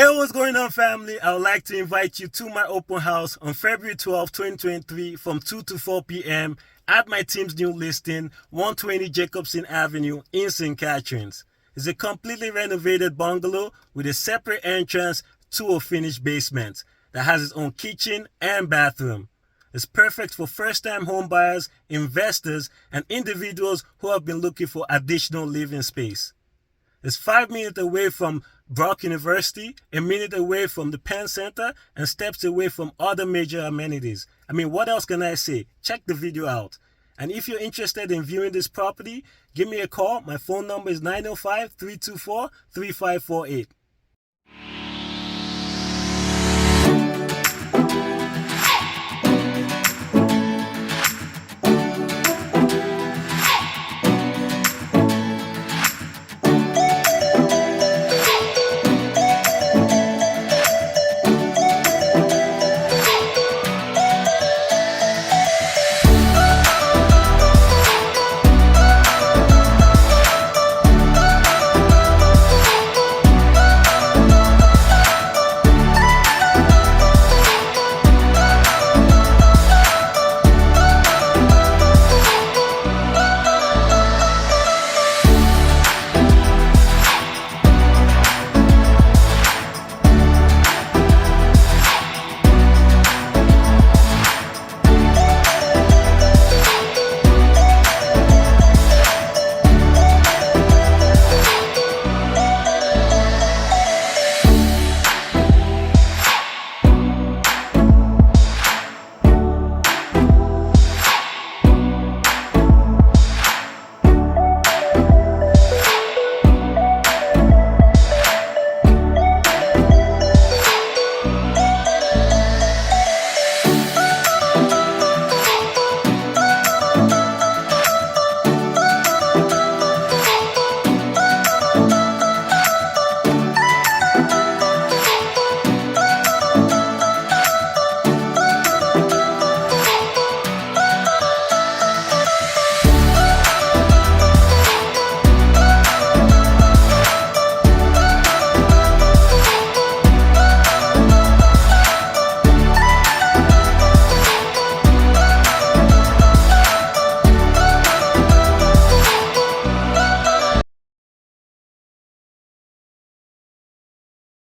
Hey, what's going on, family? I would like to invite you to my open house on February 12, 2023 from 2 to 4 p.m. at my team's new listing, 120 Jacobson Avenue in St Catharines. It's a completely renovated bungalow with a separate entrance to a finished basement that has its own kitchen and bathroom. It's perfect for first-time home buyers, investors, and individuals who have been looking for additional living space. It's 5 minutes away from Brock University, a minute away from the Penn Center, and steps away from other major amenities. I mean, what else can I say? Check the video out. And if you're interested in viewing this property, give me a call. My phone number is 905-324-3548.